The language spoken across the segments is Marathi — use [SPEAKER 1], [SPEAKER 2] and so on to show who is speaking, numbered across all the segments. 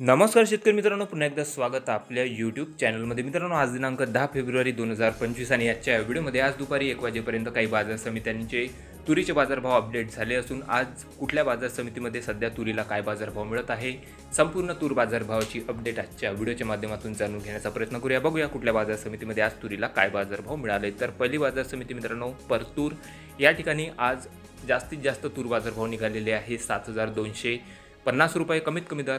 [SPEAKER 1] नमस्कार शेतकरी मित्रांनो, पुन्हा एकदा स्वागत आहे आपल्या यूट्यूब चॅनलमध्ये. मित्रांनो, आज दिनांक 10 फेब्रुवारी 2025 आणि आजच्या व्हिडिओमध्ये आज दुपारी 1 वाजेपर्यंत काही बाजार समित्यांचे तुरीचे बाजारभाव अपडेट झाले असून आज कुठल्या बाजार समितीमध्ये सध्या तुरीला काय बाजारभाव मिळत आहे, संपूर्ण तूर बाजारभावाची अपडेट आजच्या व्हिडिओच्या माध्यमातून जाणून घेण्याचा प्रयत्न करूया. बघूया कुठल्या बाजार समितीमध्ये आज तुरीला काय बाजारभाव मिळाले. तर पहिली बाजार समिती मित्रांनो परतूर, या ठिकाणी आज जास्तीत जास्त तूर बाजारभाव निघालेले आहे 7,250 रुपये, कमीत कमी दर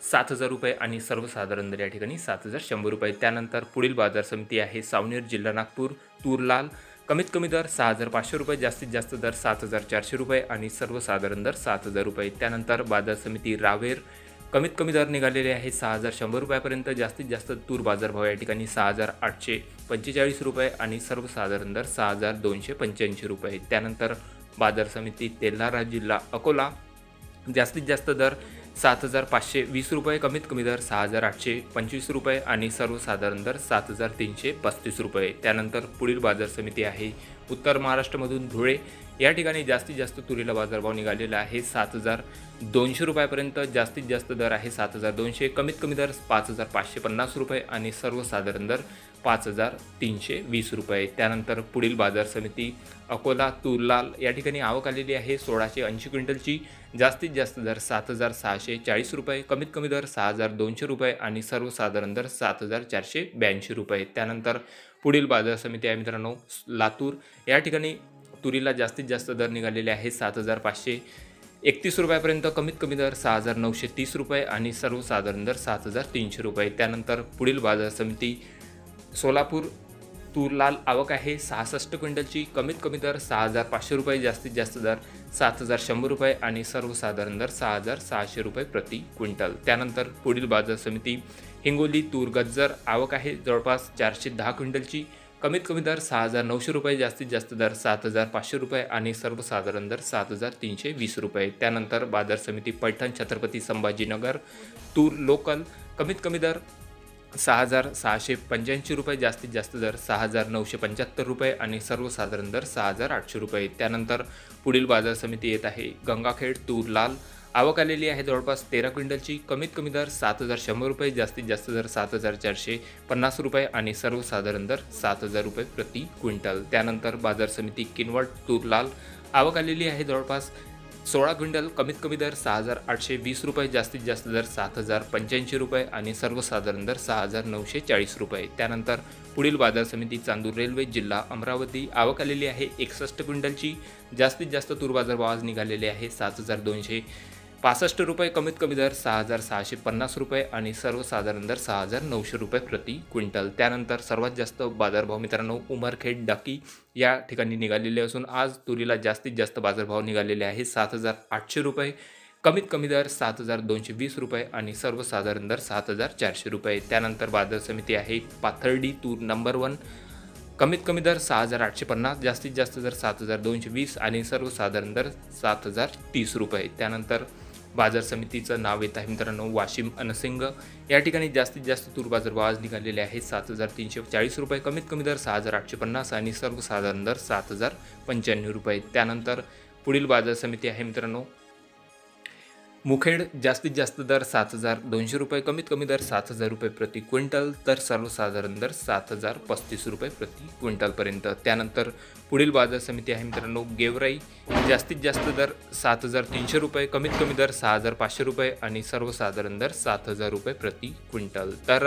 [SPEAKER 1] 7,000 रुपये आणि सर्वसाधारण दर या ठिकाणी 7,100 रुपये. त्यानंतर पुढील बाजार समिती आहे सावनेर, जिल्हा नागपूर, तूर लाल, कमीत कमी दर 6,500 रुपये, जास्तीत जास्त दर 7,400 रुपये आणि सर्वसाधारण दर 7,000 रुपये. त्यानंतर बाजार समिती रावेर, कमीत कमी दर निघालेले आहे 6,100 रुपयापर्यंत, जास्तीत जास्त तूर बाजारभाव या ठिकाणी 6,845 रुपये आणि सर्वसाधारण दर 6,285 रुपये. त्यानंतर बाजार समिती तेल्हारा, जिल्हा अकोला, जास्तीत जास्त दर 7,520 रुपये, कमीत कमी दर 6,825 रुपये आणि सर्वसाधारण दर 7,335 रुपये. त्यानंतर पुढील बाजार समिती आहे उत्तर महाराष्ट्रामधून धुळे, या ठिकाणी जास्तीत जास्त तुरीला बाजारभाव निघालेला आहे 7,200 रुपयापर्यंत, जास्तीत जास्त दर आहे 7,200, कमीत कमी दर 5,550 रुपये आणि सर्वसाधारण दर 5,320 रुपये. त्यानंतर पुढील बाजार समिती अकोला, तूर लाल, या ठिकाणी आवक आलेली आहे 1,680 क्विंटलची, जास्तीत जास्त दर 7,640 रुपये, कमीत कमी दर 6,200 रुपये आणि सर्वसाधारण दर 7,482 रुपये. त्यानंतर पुढील बाजार समिती आहे मित्रांनो लातूर, या ठिकाणी तुरीला जास्तीत जास्त दर निघालेले आहे 7,531 रुपयापर्यंत, कमीत कमी दर 6,930 रुपये आणि सर्वसाधारण दर 7,300 रुपये. त्यानंतर पुढील बाजार समिती सोलापूर, तूर लाल, आवक आहे 66 क्विंटलची, कमीत कमी दर 6,500 रुपये, जास्तीत जास्त दर 7,100 रुपये आणि सर्वसाधारण दर 6,600 रुपये प्रति क्विंटल. त्यानंतर पुढील बाजार समिती हिंगोली, तूर गज्जर, आवक आहे जवळपास 410 क्विंटलची, कमीत कमी दर 6,900 रुपये, जास्तीत जास्त दर 7,500 रुपये आणि सर्वसाधारण दर 7,320 रुपये. त्यानंतर बाजार समिती पैठण, छत्रपती संभाजीनगर, तूर लोकल, कमीत कमी दर 6,685 रुपये, जास्तीत जास्त दर 6,975 रुपये आणि सर्वसाधारण दर 6,800 रुपये. त्यानंतर पुढील बाजार समिती येत आहे गंगाखेड, तूर लाल, आवक आलेली आहे जवळपास 13 क्विंटलची, कमीत कमी दर 7,100 रुपये, जास्तीत जास्त दर 7,450 रुपये आणि सर्वसाधारण दर 7,000 रुपये प्रति क्विंटल. त्यानंतर बाजार समिती किनवट, तूर लाल, आवक आलेली आहे जवळपास 16 क्विंटल, कमीत कमी दर 6,820 रुपये, जास्तीत जास्त दर 7,085 रुपये आणि सर्वसाधारण दर 6,940 रुपये. त्यानंतर पुढील बाजार समिती चांदूर रेल्वे, जिल्हा अमरावती, आवक आलेली आहे 61 क्विंटलची, जास्तीत जास्त तूर बाजारभाव आज निघालेले आहे 7,265 रुपये, कमीत कमी दर 6,650 रुपये आणि सर्वसाधारण दर 6,900 रुपये प्रति क्विंटल. त्यानंतर सर्वात जास्त बाजारभाव मित्रांनो उमरखेड, डाकी, या ठिकाणी निघालेले असून आज तुरीला जास्तीत जास्त बाजारभाव निघालेले आहे 7,800 रुपये, कमीत कमी दर 7,220 रुपये आणि सर्वसाधारण दर 7,400 रुपये. त्यानंतर बाजार समिती आहे पाथर्डी, तूर नंबर 1, कमीत कमी दर 6,850, जास्तीत जास्त दर 7,220 आणि सर्वसाधारण दर 7,030 रुपये. त्यानंतर बाजार समितीचं नाव येत आहे मित्रांनो वाशिम अनसिंग, या ठिकाणी जास्तीत जास्त तूर बाजारभाव आज निघालेले आहे 7,340 रुपये, कमीत कमी दर 6,850 आणि सर्वसाधारण दर 7,095 रुपये. त्यानंतर पुढील बाजार समिती आहे मित्रांनो मुखेड, जास्तीत जास्त दर 7,200 रुपये, कमीत कमी दर 7,000 रुपये प्रति क्विंटल, तर सर्वसाधारण दर 7,035 रुपये प्रति क्विंटलपर्यंत. त्यानंतर पुढील बाजार समिती आहे मित्रांनो गेवराई, जास्तीत जास्त दर 7,300 रुपये, कमीत कमी दर 6,500 रुपये आणि सर्वसाधारण दर 7,000 रुपये प्रति क्विंटल. तर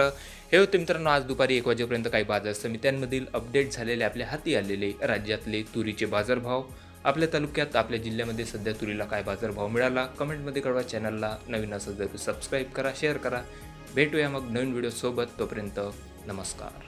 [SPEAKER 1] हे होते मित्रांनो आज दुपारी 1 वाजेपर्यंत काही बाजार समित्यांमधील अपडेट झालेले, आपल्या हाती आलेले राज्यातले तुरीचे बाजारभाव. आपल्या तालुक्यात, आपल्या जिल्ह्यामध्ये सध्या तुरीला काय बाजारभाव मिळाला कमेंटमध्ये कळवा. चॅनलला नवीन असेल तर सबस्क्राईब करा, शेअर करा. भेटूया मग नवीन व्हिडिओसोबत, तोपर्यंत नमस्कार.